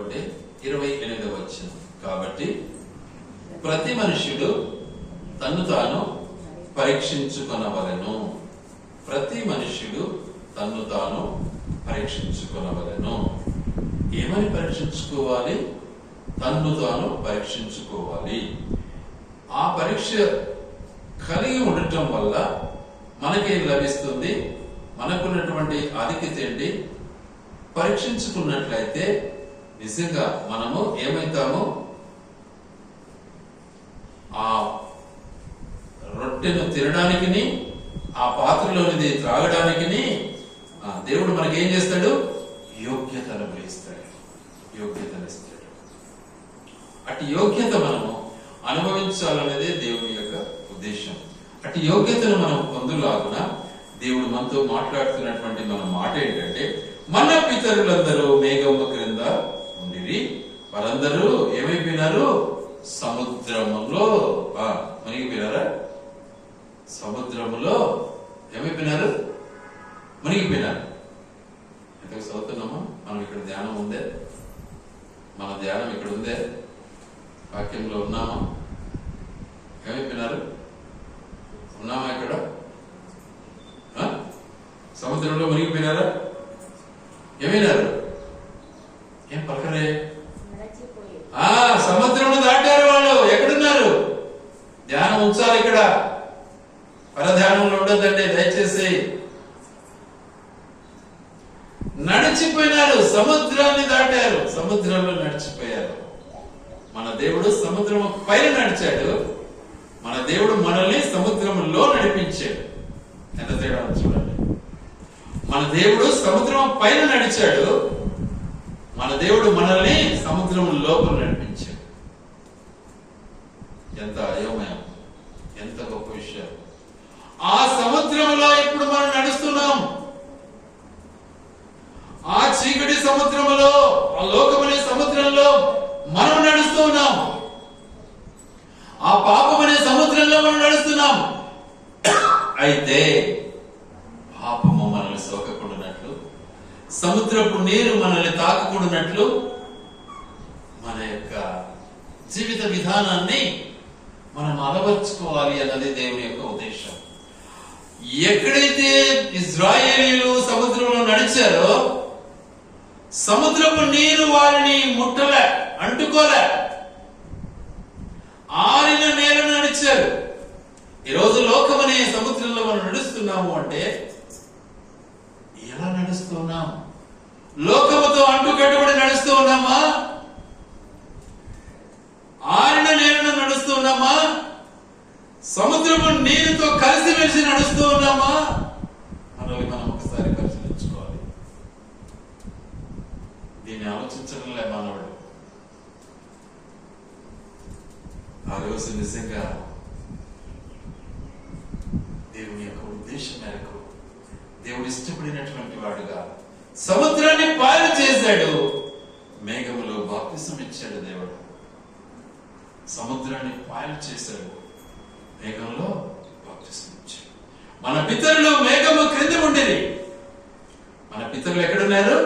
చూడండి 28వ వచనం. కాబట్టి ప్రతి మనుష్యుడు తన్ను తాను పరీక్షించుకొనవలెను. ప్రతి మనుష్యుడు తన్ను తాను పరీక్షించుకొనవలెను. ఏమని పరీక్షించుకోవాలి? తన్ను తాను పరీక్షించుకోవాలి. ఆ పరీక్ష కలిగి ఉండటం వల్ల మనకేం లభిస్తుంది? మనకున్నటువంటి ఆధిక్యత ఏంటి? పరీక్షించుకున్నట్లయితే నిజంగా మనము ఏమైతాము? ఆ రొట్టెను తినడానికి, ఆ పాత్రలోనిది త్రాగడానికి దేవుడు మనకేం చేస్తాడు? యోగ్యతను ఇస్తాడు. యోగ్యతను ఇస్తాడు. అటు యోగ్యత మనము అనుభవించాలనేదే దేవుని యొక్క ఉద్దేశం. అటు యోగ్యతను మనం పొందులాగున దేవుడు మనతో మాట్లాడుతున్నటువంటి మన మాట ఏంటంటే, మన పితరులందరూ మేఘము క్రింద ఉండిరి, వారందరూ ఏమైపోయినారు? సముద్రములో మునిగిపోయినారా? సముద్రములో ఏమైపోయినారు? మునిగిపోయినారు. ఎంత చదువుతున్నామా? మనం ఇక్కడ ధ్యానం ఉందే? మన ధ్యానం ఇక్కడ ఉందే? వాక్యంలో ఉన్నామా? ఏమైపోయినారు? ఉన్నామా ఇక్కడ? సముద్రంలో మునిగిపోయినారా? ఏమైనారు? ఏం పలకరే? సముద్రంలో దాటారు వాళ్ళు. ఎక్కడున్నారు? ధ్యానం ఉంచాలి ఇక్కడ. పరధ్యానంలో ఉండదండి దయచేసి. నడిచిపోయినారు, సముద్రాన్ని దాటారు, సముద్రంలో నడిచిపోయారు. మన దేవుడు సముద్రం పైన నడిచాడు, మన దేవుడు మనల్ని సముద్రంలో నడిపించాడు. ఎంత తేడా చూడండి. మన దేవుడు సముద్రం పైన నడిచాడు, మన దేవుడు మనల్ని సముద్రం లోపల నడిపించాడు. ఎంత అయోమయం, ఎంత గొప్ప విషయం. ఆ సముద్రంలో ఇప్పుడు మనం నడుస్తున్నాం. ఆ చీకటి సముద్రంలో, ఆ లోకమనే సముద్రంలో మనం నడుస్తూ ఉన్నాం. ఆ పాపం అనే సముద్రంలో మనం నడుస్తున్నాం. అయితే పాపము మనల్ని సోకకుండానట్లు, సముద్రపు నీరు మనల్ని తాకకుండానట్లు మన యొక్క జీవిత విధానాన్ని మనం అలవర్చుకోవాలి అన్నది దేవుని యొక్క ఉద్దేశం. ఎక్కడైతే ఇజ్రాయేలీలు సముద్రంలో నడిచారో సముద్రపు నీరు వారిని ముట్టలే, అంటుకోలే, ఆరిన నేల నడిచారు. ఈరోజు లోకమనే సముద్రంలో మనం నడుస్తున్నాము అంటే ఎలా నడుస్తున్నాం? లోకముతో అంటుకట్టుబడి నడుస్తూ ఉన్నామా? ఆరిన నేలను నడుస్తూ ఉన్నామా? సముద్రపు నీరుతో కలిసిమెలిసి నడుస్తూ ఉన్నామా? మనల్ని మనం ఒకసారి పరిశీలించుకోవాలి. దీన్ని ఆలోచించడంలే మానవుడు. ఆ రోజు నిజంగా దేవుని యొక్క ఉద్దేశం మేరకు దేవుడు ఇష్టపడినటువంటి వాడుగా సముద్రాన్ని పాయలు చేశాడు. మేఘములో బాప్తిసం ఇచ్చాడు దేవుడు. సముద్రాన్ని పాయలు చేశాడు, మేఘంలో బాప్తిసం ఇచ్చాడు. మన పితరులు మేఘము క్రింద ఉండేది. మన పితరులు ఎక్కడున్నారు?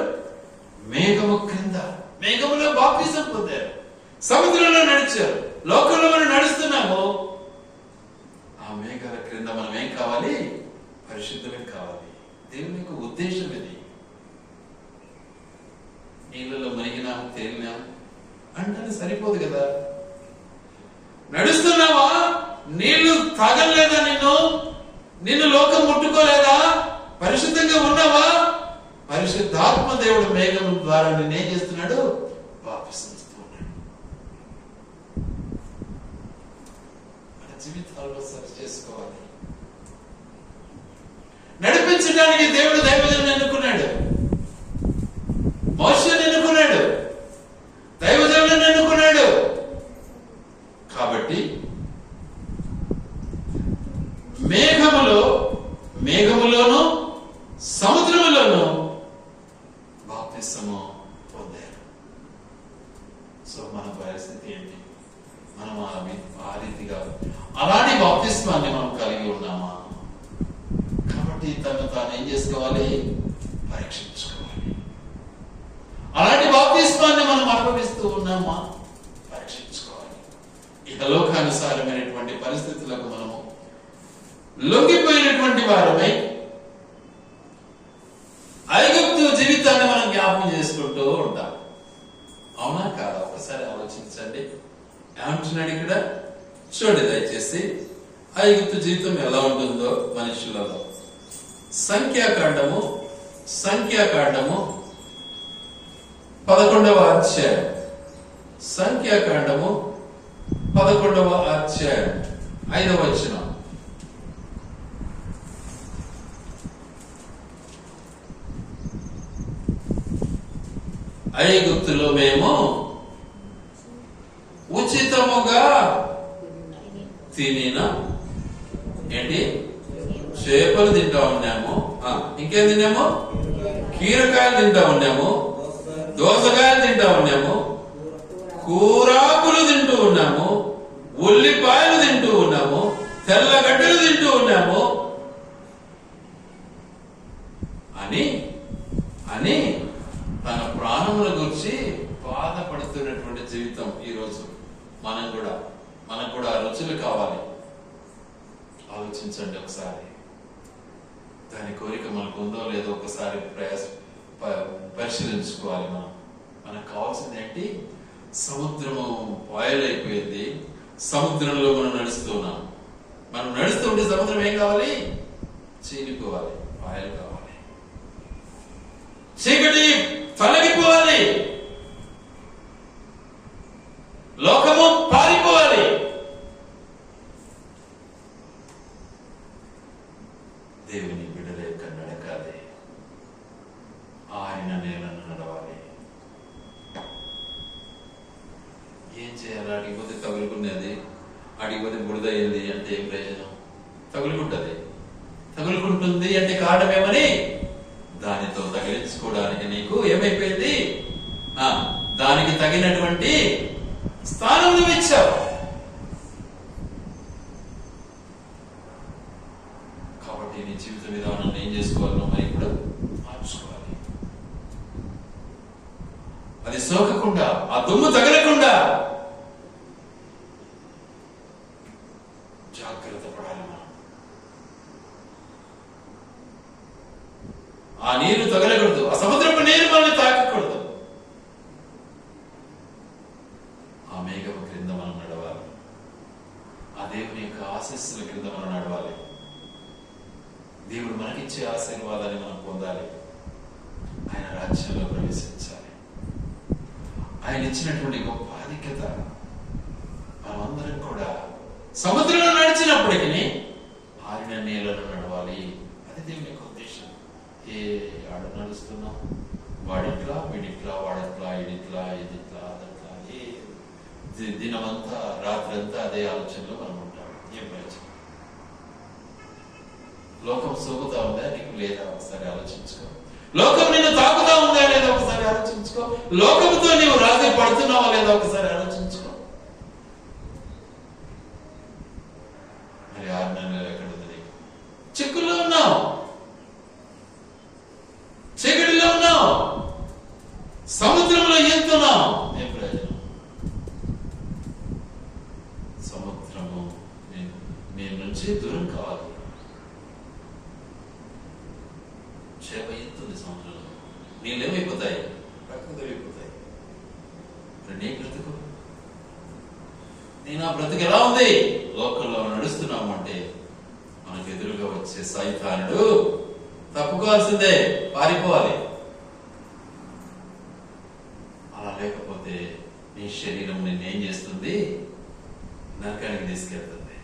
మేఘము క్రింద, మేఘములో బాప్తిసం పొందారు, సముద్రంలో నడిచారు. లోకంలో మనం నడుస్తున్నాము. ఆ మేఘాల క్రింద మనం ఏం కావాలి? పరిశుద్ధమే కావాలి. దేవుని యొక్క ఉద్దేశం ఇది. నీళ్ళలో మునిగినాం, తేలినాం అంటే సరిపోదు కదా. నడుస్తున్నావా? నీళ్లు తాగలేదా? నిన్ను లోకం ముట్టుకోలేదా? పరిశుద్ధంగా ఉన్నావా? పరిశుద్ధాత్మ దేవుడు మేఘం ద్వారా నిన్నేం చేస్తున్నాడు? బాప్తిసం ఇస్తున్నాడు. మన జీవితాల్లో సరి చేసుకోవాలి. నడిపించడానికి దేవుడు దైవజనులను ఎన్నుకున్నాడు, మోషేని ఎన్నుకున్నాడు, దైవజనులను ఎన్నుకున్నాడు. కాబట్టి మేఘములోను సముద్రములోను బాప్తిసము పొందారు. సో మన పరిస్థితి ఏంటి? మనం ఆ రీతిగా అలాంటి బాప్తిస్మాన్ని మనం కలిగి ఉన్నామా? కాబట్టి తను తాను ఏం చేసుకోవాలి? పరీక్షించుకోవాలి. అలాంటి బాప్తిస్మాన్ని మనం ఉన్నామా పరీక్షించుకోవాలి. ఇహలోకానుసారమైనటువంటి పరిస్థితులకు మనము లొంగిపోయినటువంటి వారమై ఐగుప్తు జీవితాన్ని మనం జ్ఞాపకం చేసుకుంటూ ఉంటాం. అవునా కాదా? ఒకసారి ఆలోచించండి. ఏమంటున్నాడు ఇక్కడ చూడండి దయచేసి. ఐగుప్తు జీవితం ఎలా ఉంటుందో మనుషులలో. సంఖ్యాకాండము 11వ అధ్యాయం. సంఖ్యాకాండము 11వ అధ్యాయం 5వ వచనం. ఐగుప్తులో మేము ఉచితముగా తినిన ఏంటి చేపలు తింటా ఉన్నాము. ఇంకేం తిన్నాము? కీరకాయలు తింటా ఉన్నాము, దోసకాయలు తింటా ఉన్నాము, కూరాకులు తింటూ ఉన్నాము, ఉల్లిపాయలు తింటూ ఉన్నాము, తెల్లగడ్డలు తింటూ ఉన్నాము అని అని తన ప్రాణముల గురించి బాధపడుతున్నటువంటి జీవితం ఈరోజు మనకు కూడా రుచులు కావాలి. ఆలోచించండి ఒకసారి. దాని కోరిక మనకు ఉందో లేదో ఒకసారి పరిశీలించుకోవాలి. మనకు కావాల్సింది ఏంటి? సముద్రము పాయలైపోయింది, సముద్రంలో మనం నడుస్తున్నాం. మనం నడుస్తుంటే సముద్రం ఏం కావాలి? చీలిపోవాలి, పాయలు కావాలి, చీకటి తొలగిపోవాలి, లోకము పారిపోవాలి. దేవుని బిడ్డల యొక్క నడకాలి, ఆయన నేలను నడవాలి. ఏం చేయాలి? అడిగిపోతే తగులుకునేది, అడిగిపోతే బుడిదయ్యింది అంటే ఏం ప్రయోజనం? తగులుకుంటుంది అంటే కారణం ఏమని? దానితో తగిలించుకోవడానికి నీకు ఏమైపోయింది? దానికి తగినటువంటి స్థానం నువ్వు ఇచ్చావు. కాబట్టి నీ జీవిత విధానాన్ని ఏం చేసుకోవాలో మరి ఇప్పుడు మార్చుకోవాలి. అది సోకకుండా, ఆ దుమ్ము తగలకుండా జాగ్రత్త పడాలి మనం. ఆ నీరు తగలకూడదు, ఆ సముద్రపు నీరు మనల్ని తాకకూడదు. ఆ మేఘము క్రింద మనం నడవాలి, ఆ దేవుని యొక్క ఆశీస్సుల క్రింద మనం నడవాలి. దేవుడు మనకిచ్చే ఆశీర్వాదాన్ని మనం పొందాలి. ఆయన రాజ్యంలో ప్రవేశించాలి. ఆయన ఇచ్చినటువంటి గొప్ప ఆధిక్యత మనమందరం కూడా సముద్రంలో నడిచినప్పటికీ ఆరిన నీళ్ళలో నడవాలి. అది దేవుని యొక్క ఉద్దేశం. ఏ ఆడ నడుస్తున్నాం, వాడిట్లా వీడిట్లా, వాడట్లా ఇడిట్లా ఇదిట్లా అదట్లా, ఏ దినమంతా రాత్రంతా అదే ఆలోచనలో మనం ఉంటాం. ఏం ప్రయోజనం? లోకం సోకుతా ఉందా నీకు లేదా? ఒకసారి ఆలోచించుకో. లోకం నిన్ను తాకుతా ఉందా లేదా? ఒకసారి ఆలోచించుకో. లోకంతో నీవు రాజీ పడుతున్నావా లేదా? ఒకసారి ఆలోచించుకో. మరి 6 నెలలు ఎక్కడ ఉంది? చిక్కుల్లో ఉన్నావు, చీకటిలో ఉన్నావు, సముద్రంలో ఎంతున్నావు. ఏం ప్రయోజనం? సముద్రము మీ నుంచి దూరం కావాలి. చేప ఎత్తుంది సముద్రంలో, నీళ్ళు ఏమైపోతాయి? ప్రకృతమైపోతాయి. నీ బ్రతుకు, నేను ఆ బ్రతుకు ఎలా ఉంది? లోకంలో నడుస్తున్నాము అంటే మనకు ఎదురుగా వచ్చే సైతానుడు తప్పుకోవాల్సిందే, పారిపోవాలి. అలా లేకపోతే నీ శరీరం నిన్నేం చేస్తుంది? నరకానికి తీసుకెళ్తుంది.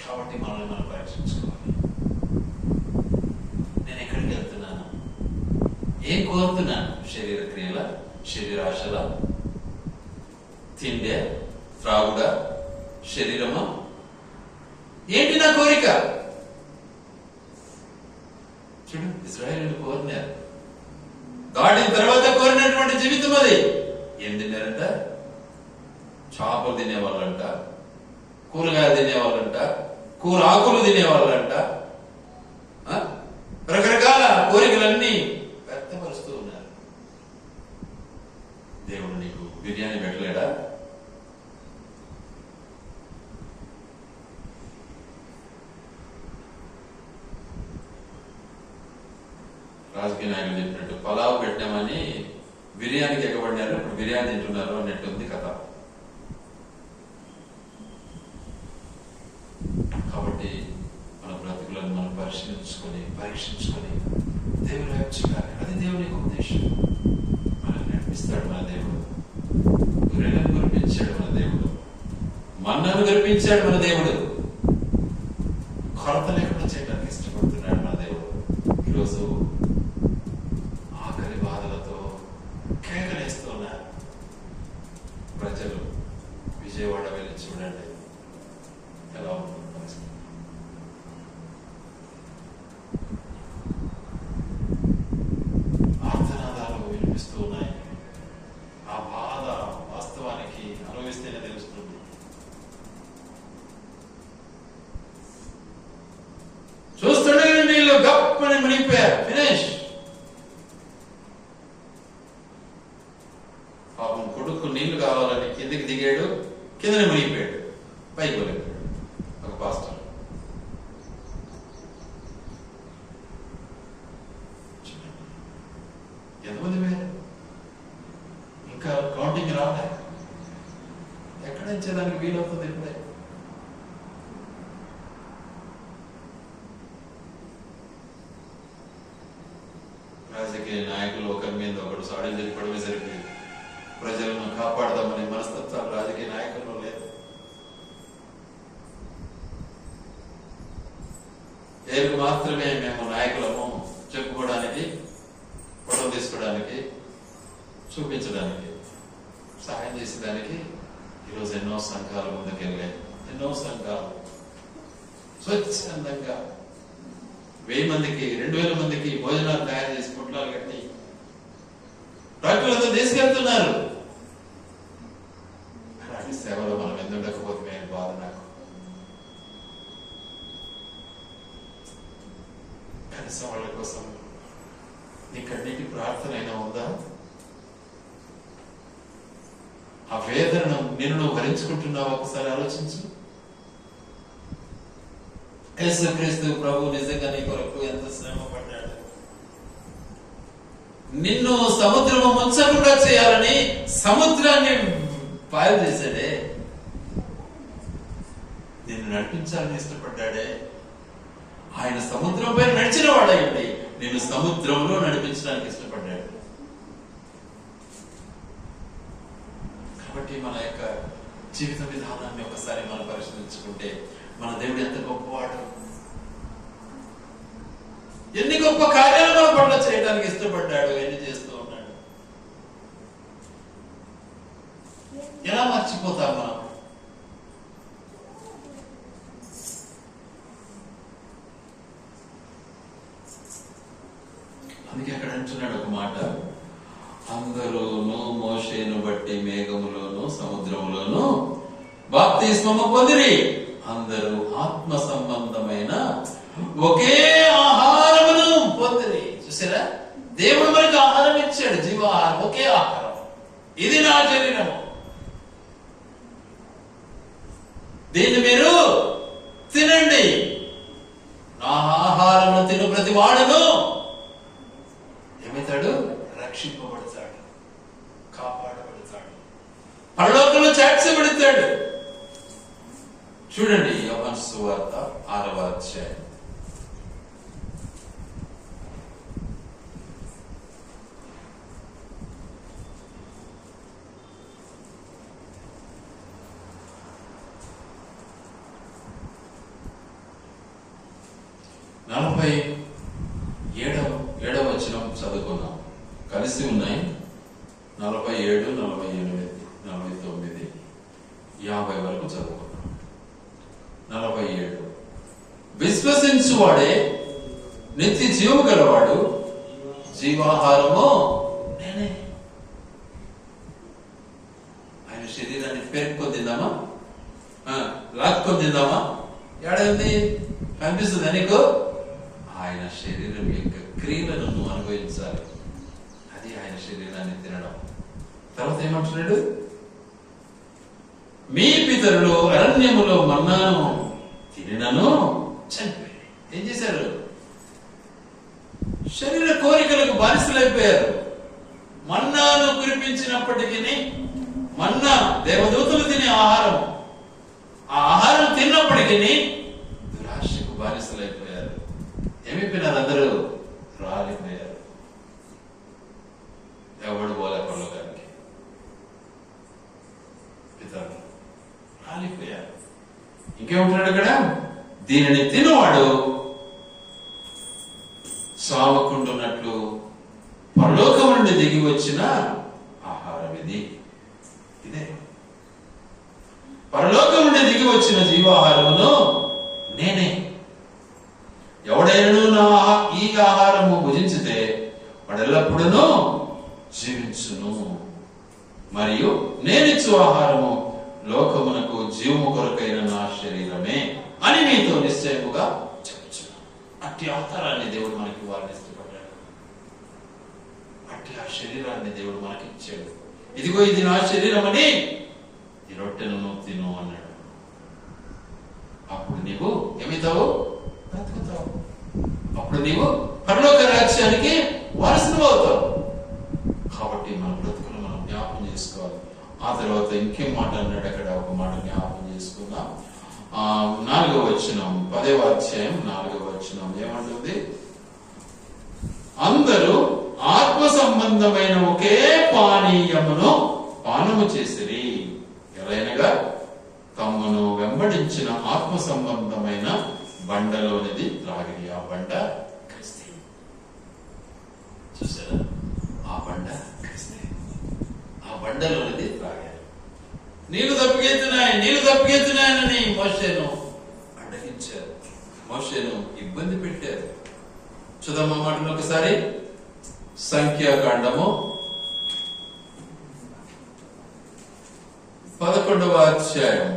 కాబట్టి మనల్ని మనం పరీక్షించుకోవాలి. నేను ఎక్కడికి వెళ్తున్నాను? ఏం కోరుతున్నాను? శరీర క్రియల, శరీరాశల, తిండే, త్రాగుడా, శరీరమా? ఏంటి నా కోరిక? చూడు, ఇశ్రాయేలీయులు కోరినారు. దాటిన తర్వాత కోరినటువంటి జీవితం అది. ఏం తిన్నారంట? చేపలు తినేవాళ్ళంట, కూరగాయలు తినేవాళ్ళంట, కూర ఆకులు తినేవాళ్ళంట. రకరకాల కోరికలన్నీ వ్యక్తపరుస్తూ ఉన్నారు. దేవుడు నీకు బిర్యానీ పెట్టలేడా? రాజకీయ నాయకులు చెప్పినట్టు పలావ్ పెట్టామని బిర్యానీకి ఎగబడినారు, ఇప్పుడు బిర్యానీ తింటున్నారు అన్నట్టుంది కథ. కాబట్టి మన బ్రతుకులను మనం పరీక్షించుకొని దేవుని వైపు చూడాలి. అది దేవుని యొక్క ఉద్దేశం. మనల్ని నడిపిస్తాడు మన దేవుడు. గొర్రెలను కురిపించాడు మన దేవుడు. మన్నను కురిపించాడు మన దేవుడు. కొరత లేకుండా చేయడానికి ఇష్టపడుతున్నాడు మన దేవుడు. ఈరోజు ఆకలి బాధలతో కేకలేస్తున్నారు ప్రజలు. విజయవాడ వెళ్ళి చూడండి ఎలా ఉంటుంది పరిస్థితి. ఆర్తనాదాలు వినిపిస్తూ ఉన్నాయి. ఆ బాధ వాస్తవానికి అనుభవిస్తేనే తెలుస్తుంది. చూస్తుండగానే నీళ్ళు గప్పని మునిగిపోయారు. ఫినిష్. పాపం కొడుకు నీళ్లు కావాలని కిందకి దిగాడు, కిందనే మునిగిపోయాడు, పైకి వెళ్ళిపోయాడు. ఒక పాస్టర్ ఎంతమంది పోయారు? ఇంకా కౌంటింగ్ రాలే. ఎక్కడ ఇచ్చేదానికి వీలవుతుంది? ఇప్పుడే రాజకీయ నాయకులు ఒకరి మీద ఒకరు సాడీలు జరిపడమే సరిపోయింది. ప్రజలను కాపాడదామనే మనస్తత్వం రాజకీయ నాయకుల్లో లేదు. ఏమి మాత్రమే మేము నాయకులము చెప్పుకోవడానికి, ఫోటో తీసుకోవడానికి, చూపించడానికి, సహాయం చేసేదానికి ఈరోజు ఎన్నో సంఘాలు ముందుకెళ్ళాయి. ఎన్నో సంఘాలు స్వచ్ఛందంగా 1000 మందికి 2000 మందికి భోజనాలు తయారు చేసి పొట్లాలు కట్టి డాక్టర్లతో తీసుకెళ్తున్నారు. అలాంటి సేవలో మనం ఎందుండకపోతే బాధ నాకు. కనీసం వాళ్ళ కోసం నీకన్నిటి ప్రార్థన అయినా ఉందా? ఆ వేదనను నిన్ను భరించుకుంటున్నావు. ఒకసారి ఆలోచించు. యేసుక్రీస్తు ప్రభు నిజంగా నీ కొరకు ఎంత శ్రమ పడ్డాడు. నిన్ను సముద్రము ముంచకుండా చేయాలని సముద్రాన్ని పాయలు చేశాడే. నిన్ను నడిపించాలని ఇష్టపడ్డాడే. ఆయన సముద్రం పైన నడిచిన వాడైంది, నిన్ను సముద్రంలో నడిపించడానికి ఇష్టపడ్డాడు. కాబట్టి మన యొక్క జీవిత విధానాన్ని ఒకసారి మనం పరిశీలించుకుంటే మన దేవుడు ఎంత గొప్పవాడు. ఎన్ని గొప్ప కార్యాలు మన పట్ల చేయడానికి ఇష్టపడ్డాడు, ఎన్ని చేస్తూ ఉన్నాడు. ఎలా మర్చిపోతాం మనం? అందుకే అక్కడ అంటున్నాడు ఒక మాట, అందరూను మోషేను బట్టి మేఘములోను సముద్రములోను బాప్తిస్మము పొందిరి, అందరూ ఆత్మ సంబంధమైన ఒకే ఆహారమును పొందిరి. చూసారా, దేవుడు మనకు ఆహారం ఇచ్చాడు, జీవాహారం, ఒకే ఆహారం. ఇది నా శరీరము, దీన్ని మీరు తినండి. నా ఆహారమును తిను ప్రతి వాడును ఏమవుతాడు? రక్షింపబడతాడు, కాపాడబడతాడు, పరలోకంలో చేర్చబడతాడు. చూడండి యోహాను సువార్త 6వ అధ్యాయం. ఏడవ వచనం చదువుకున్నాం, కలిసి ఉన్నాయి. 47, 48, 49, 50 వరకు చదువుకున్నాం. 47, విశ్వసించువాడే నిత్య జీవము గలవాడు, జీవాహారము నేనే. ఆయన శరీరాన్ని పేర్కొని తిందామా, లాక్కొని తిందామా? ఏడైంది కనిపిస్తుంది నీకు? ఆయన శరీరం యొక్క క్రియలను నువ్వు అనుభవించాలి. అది ఆయన శరీరాన్ని తినడం. తర్వాత ఏమంటున్నాడు? మీ పితరులు అరణ్యములో మన్నాను తినను చనిపోయి. ఏం చేశారు? శరీర కోరికలకు బానిసలైపోయారు. మన్నాను కురిపించినప్పటికీ, మన్నా దేవదూతలు తినే ఆహారం, ఆ ఆహారం తిన్నప్పటికీ దురాశకు బానిసలైపోయారు. ఏమైపోయినారు? అందరూ రాలిపోయారు. ఎవడు పోలే పరలోకానికి. పితరులు రాలిపోయారు. ఇంకేమంటున్నాడు అక్కడ? దీనిని తినవాడు సావకుంటున్నట్లు పరలోకం నుండి దిగి వచ్చిన ఆహారం ఇది. ఇదే పరలోకం నుండి దిగి వచ్చిన జీవాహారమును నేనే. ఎవడైనా ఈ ఆహారము భుజించితే వాడెల్లప్పుడూ జీవించును. మరియు నేనిచ్చు ఆహారము లోకమునకు జీవము కొరకైన నా శరీరమే అని మీతో నిశ్చయముగా చెప్పుచున్నాను. అట్టి ఆహారాన్ని దేవుడు మనకి వారిని ఇష్టపడ్డాడు. అట్టి ఆ శరీరాన్ని దేవుడు మనకి ఇచ్చాడు. ఇదిగో ఇది నా శరీరం అని ఈ రొట్టెను తిను అన్నాడు. అప్పుడు నీవు ఏమితావు? బ్రతుకుతావు. అప్పుడు నీవు పరలోక రాజ్యానికి వారసులు అవుతావు. కాబట్టి మన బ్రతుకును మనం జ్ఞాపకం చేసుకోవాలి. ఆ తర్వాత ఇంకేం మాట అన్నాడు అక్కడ? ఒక మాట జ్ఞాపకం చేసుకుందాం. 4వ వచనం, 10వ అధ్యాయం 4వ వచనం ఏమంటుంది? అందరూ ఆత్మ సంబంధమైన ఒకే పానీయమును పానము చేసిరి. ఎలైనగా తమను వెంబడించిన ఆత్మ సంబంధమైన బండలోనిది త్రాగిరి. ఆ బండ క్రీస్తే. చూసారా? ఆ బండ క్రీస్తే. ఆ బండలోనిది త్రాగారు. నీళ్లు తప్పికెత్తున్నాయని మోషేను అడ్డగించారు. మోషేను ఇబ్బంది పెట్టారు. చూద్దాం ఆ మాటను ఒకసారి. సంఖ్యాకాండము 11వ అధ్యాయం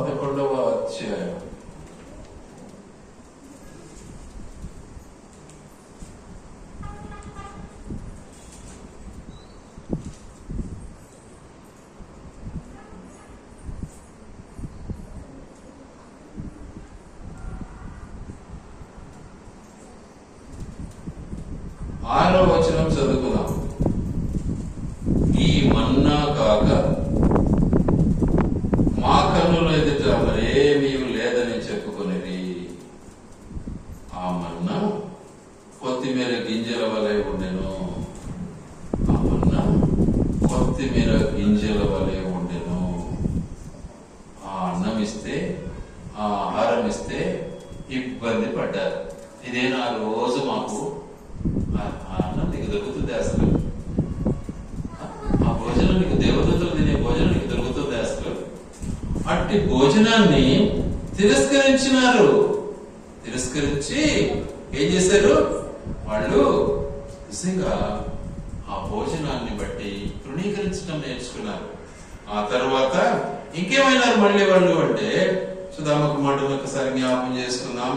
11వ అధ్యాయం 6వ వచనం చదువుకుందాం. ఈ మన్నా కాక మా కన్నుల ఎదుట మరేమీ లేదని చెప్పుకునేది. ఆ మన్నా కొత్తిమీర గింజల వలె ఉండెను. ఆ మన్నా కొత్తిమీర గింజల వలె ఉండెను. ఆ అన్నం ఇస్తే, ఆ ఆహారం ఇస్తే ఇబ్బంది పడ్డారు. ఇదేనా రోజు మాకు అన్నం నీకు దొరుకుతుంది? అసలు ఆ భోజనం నీకు దేవదూతలు తినే భోజనం నీకు దొరుకుతుంది? అసలు అట్టి భోజనాన్ని తిరస్కరించినారు. తిరస్కరించి ఏం చేశారు? వాళ్ళు నిజంగా ఆ భోజనాన్ని బట్టి తృణీకరించడం నేర్చుకున్నారు. ఆ తర్వాత ఇంకేమైనారు మళ్ళీ వాళ్ళు అంటే, సుధామకు మాటలు ఒకసారి జ్ఞాపకం చేసుకుందాం.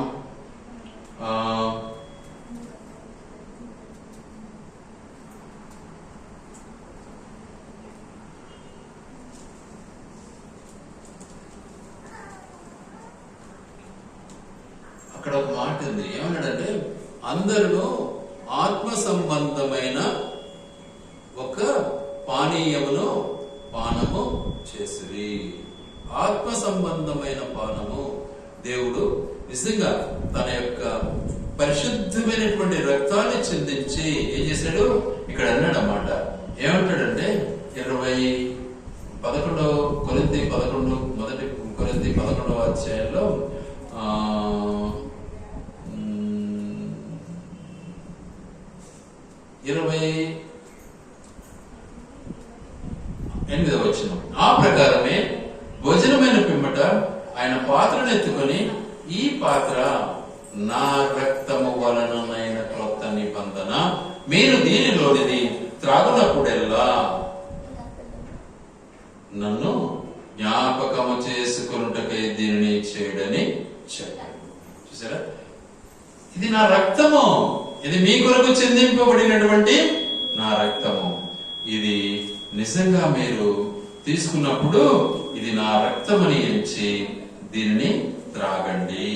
అక్కడ ఒక మాట ఉంది. ఏమన్నాడంటే, అందరూ ఆత్మ సంబంధమైన ఒక పానీయమును పానము చేసిరి. ఆత్మ సంబంధమైన పానము. దేవుడు నిజంగా తన యొక్క పరిశుద్ధమైనటువంటి రక్తాన్ని చిందించి ఏం చేశాడు? ఇక్కడ అన్నాడు అన్నమాట. ఏమంటాడంటే 11 కొరింథీ 11 మొదటి కొరింథీ 11వ అధ్యాయంలో 28వ వచనం. ఆ ప్రకారమే భోజనమైన పిమ్మట ఆయన పాత్రను ఎత్తుకొని, ఈ పాత్ర నా రక్తము వలనైన క్రొత్త నిబంధన, మీరు దీనిలోనిది త్రాగునప్పుడెల్లా నన్ను జ్ఞాపకము చేసుకొనుటకై దీనిని చేయడని చెప్పాడు. చూసారా, ఇది నా రక్తము, ఇది మీ కొరకు చెందింపబడినటువంటి నా రక్తము. ఇది నిజంగా మీరు తీసుకున్నప్పుడు ఇది నా రక్తమని ఎంచి దీనిని త్రాగండి.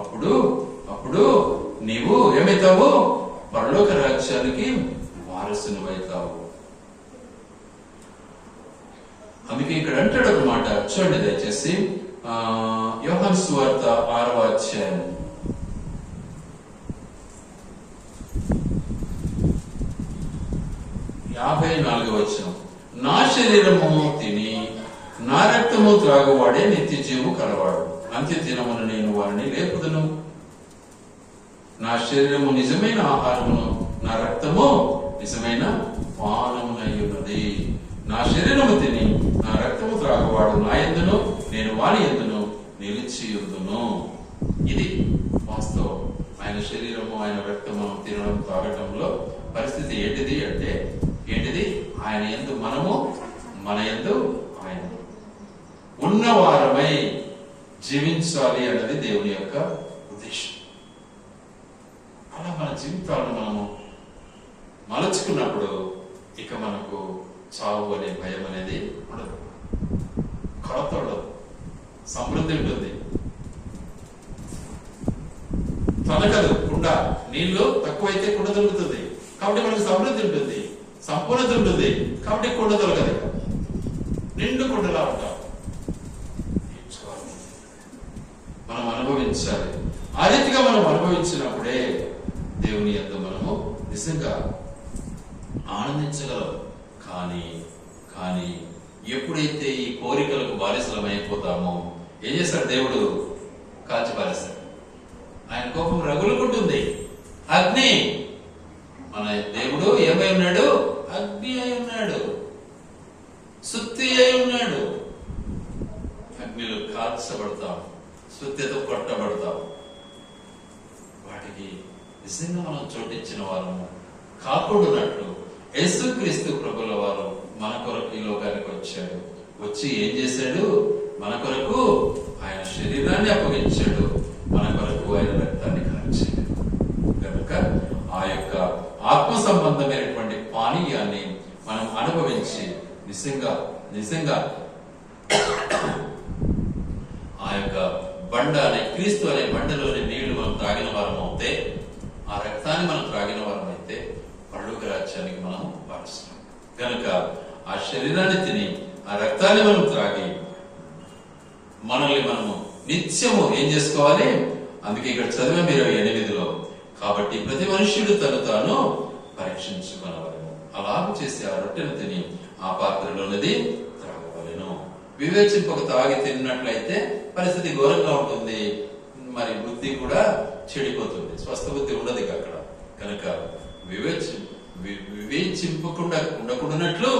అప్పుడు అప్పుడు నీవు ఏమైతావు? పరలోక రాజ్యానికి వారసునివైతావు. అందుకే ఇక్కడ అంటాడు ఒక మాట, చూడండి దయచేసి, యోహాను సువార్త 6వ అధ్యాయం 54వ వచనం. నా శరీరము తిని నా రక్తము త్రాగువాడే నిత్య జీవము కలవాడు. అంత్య దినమున నేను వారిని లేపుదును. నా శరీరము నిజమైన ఆహారమును, నా రక్తము నిజమైన పానమునయ్యున్నది. నా శరీరము తిని నా రక్తము త్రాగువాడు నా యందును, నేను వాని యందును నిలిచియుందును. ఇది వాస్తవం. ఆయన శరీరము, ఆయన రక్తము తినడం, తాగటంలో పరిస్థితి ఏంటిది అంటే ఏంటిది? ఆయన యందు మనము, మన యందు ఆయన ఉన్నవారమై జీవించాలి అన్నది దేవుని యొక్క ఉద్దేశం. అలా మన జీవితాలను మనము మలుచుకున్నప్పుడు ఇక మనకు చావు అనే భయం అనేది ఉండదు, కొరత ఉండదు, సమృద్ధి ఉంటుంది. తనకదు కుండ, నీళ్లు తక్కువైతే కుండ దొరుకుతుంది కాబట్టి మనకు సమృద్ధి ఉంటుంది, సంపూర్ణత ఉంటుంది కాబట్టి కుండ దొరకదు. నిండు కుండలా ఉంటాం. మనం అనుభవించాలి. ఆ రీతిగా మనం అనుభవించినప్పుడే దేవుని యందు మనము నిజంగా ఆనందించగలం. కానీ ఎప్పుడైతే ఈ కోరికలకు బానిసలం అయిపోతామో ఏం చేస్తాడు దేవుడు? కాల్చి పారేస్తాడు. ఆయన కోపం రగులుకుంటుంది. అగ్ని, మన దేవుడు ఏమై ఉన్నాడు? అగ్ని అయి ఉన్నాడు, సుత్తి అయి ఉన్నాడు. అగ్నిలో కాల్చబడతాం, సుత్తితో కొట్టబడతాం. వాటికి నిజంగా మనం చోటించిన వారము కాకూడనట్లు యేసుక్రీస్తు ప్రభుల వారు మన కొరకు ఈ లోకానికి వచ్చాడు. వచ్చి ఏం చేశాడు? మన కొరకు ఆయన శరీరాన్ని అప్పగించాడు, మన కొరకు ఆయన రక్తాన్ని కార్చాడు. కనుక ఆ యొక్క ఆత్మ సంబంధమైనటువంటి పానీయాన్ని మనం అనుభవించి నిజంగా ఆ యొక్క బండ అనే క్రీస్తు అనే బండలోని నీళ్లు మనం త్రాగిన వారం అవుతే, ఆ రక్తాన్ని మనం త్రాగిన వారం అయితే పరలోక రాజ్యానికి మనం వారసులం. కనుక ఆ శరీరాన్ని తిని ఆ రక్తాన్ని మనం త్రాగి మనల్ని మనము నిత్యము ఏం చేసుకోవాలి? అందుకే ఇక్కడ చదివే 28లో, కాబట్టి ప్రతి మనుష్యుడు తను తాను పరీక్షించుకొనవలెను. అలాగూ చేసి ఆ రొట్టెను తిని ఆ పాత్రలోనిది త్రాగవలెను. వివేచింపక తాగి తిన్నట్లయితే పరిస్థితి ఘోరంగా ఉంటుంది. మరి బుద్ధి కూడా చెడిపోతుంది, స్వస్థ బుద్ధి ఉండదు అక్కడ. కనుక వివేచింపకుండా ఉండకూడనట్లు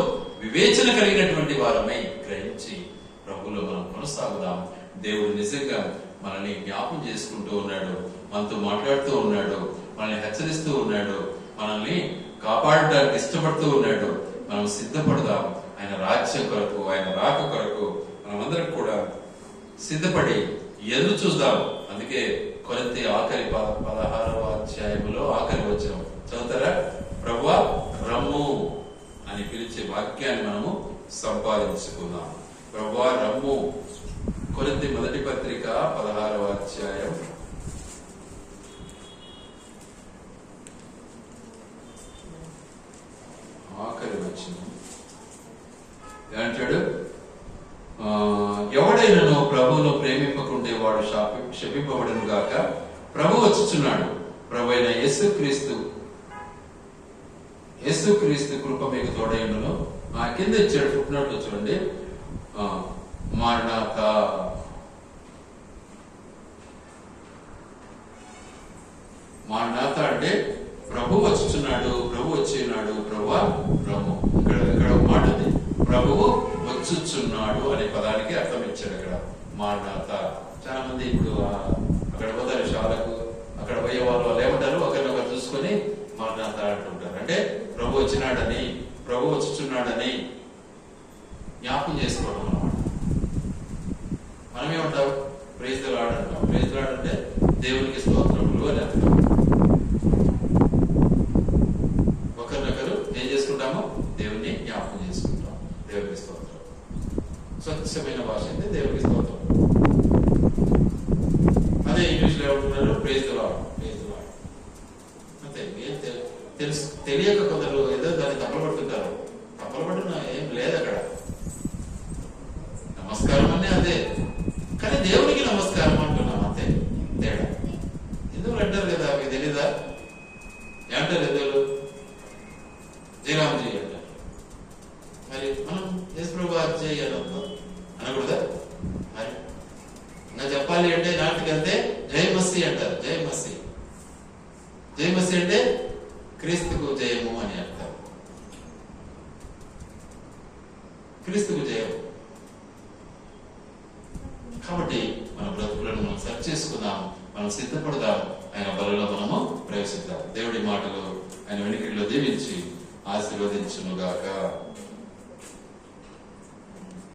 వివేచన కలిగినటువంటి వారమై గ్రహించి ప్రభువులో మనం కొనసాగుదాం. దేవుడు నిజంగా మనల్ని జ్ఞాపం చేసుకుంటూ ఉన్నాడు, మనతో మాట్లాడుతూ ఉన్నాడు, మనల్ని హెచ్చరిస్తూ ఉన్నాడు, మనల్ని కాపాడటానికి ఇష్టపడుతూ ఉన్నాడు. మనం సిద్ధపడదాం ఆయన రాజ్యం కొరకు, ఆయన రాక కొరకు. మనమందరం కూడా సిద్ధపడి ఎదురు చూద్దాం. అందుకే కొరింథీ ఆఖరి 16వ అధ్యాయములో ఆఖరి వచనం చదువుతారా? ప్రభువా రమ్ము అని పిలిచే వాక్యాన్ని మనము సంపాదించుకుందాం. ప్రభువా రమ్ము. కొరింథీ మొదటి పత్రిక 16వ అధ్యాయం 8వ వచనం ఏమంటాడు? ఎవడైనను ప్రభువును ప్రేమింపకుంటే వాడు శపింపబడును గాక. ప్రభు వచ్చుచున్నాడు. ప్రభు అయిన యేసుక్రీస్తు కృప మీకు తోడైనను. ఆ కింద ఇచ్చాడు ఫుట్నోట్ చూడండి. మారణాతా, మారణాతా అంటే ప్రభు వచ్చుచున్నాడు, ప్రభు వచ్చినాడు, ప్రభువా రమ్ము. ఇక్కడ ఒక మాట ఉంది, ప్రభువు వచ్చుచున్నాడు అనే పదానికి అర్థం ఇచ్చాడు అక్కడ. మారణాతా. చాలా మంది ఇప్పుడు అక్కడ పోతారు శాలకు, అక్కడ పోయే వాళ్ళు ఏమంటారు? ఒకరినొకరు చూసుకొని మారణాతా అంటుంటారు. అంటే ప్రభు వచ్చినాడని, ప్రభు వచ్చుచున్నాడని జ్ఞాపకం చేసుకోవడం అన్నమాట. మనమేమంటాం? ప్రైజ్ ది లార్డ్ అంటాం. ప్రైజ్ ది లార్డ్ అంటే దేవునికి స్తోత్రములు అని అర్థం. ఒకరినొకరు ఏం చేసుకుంటాము? దేవుని జ్ఞాపకం చేసుకుంటాం. దేవునికి స్తోత్రం. స్వచ్ఛమైన భాష అంటే దేవునికి స్తోత్రం. అదే ఇంగ్లీష్లో ఏమంటున్నారు? Praise the lord, praise the lord. అంతే. తెలుసు తెలియక కొందరు ఏదో దాన్ని తప్పలబడుతుంటారు. తప్పలబడిన ఏం లేదు అక్కడ. నమస్కారం అనే అదే, కానీ దేవునికి నమస్కారం అంటున్నాం అంతే. తేడా. హిందువులు అంటారు కదా, మీకు తెలీదా? ఏమంటారు హిందువులు? జయరామ్జీ అంటారు. మరి మనం యేసుప్రభు జై అనకూడదా? మరి ఇంకా చెప్పాలి అంటే నాటికి వెళ్తే జై మస్సీ అంటారు. జై మస్సీ. జై మస్సీ అంటే క్రీస్తుకు జయము అని అర్థం. క్రీస్తుకు జయం. కాబట్టి మన బ్రతుకులను మనం సరి చేసుకుందాం, మనం సిద్ధపడదాం, ఆయన బలలో మనము ప్రవేశిద్దాం. దేవుడి మాటలు ఆయన వెనుకల్లో దీవించి ఆశీర్వదించునుగాక.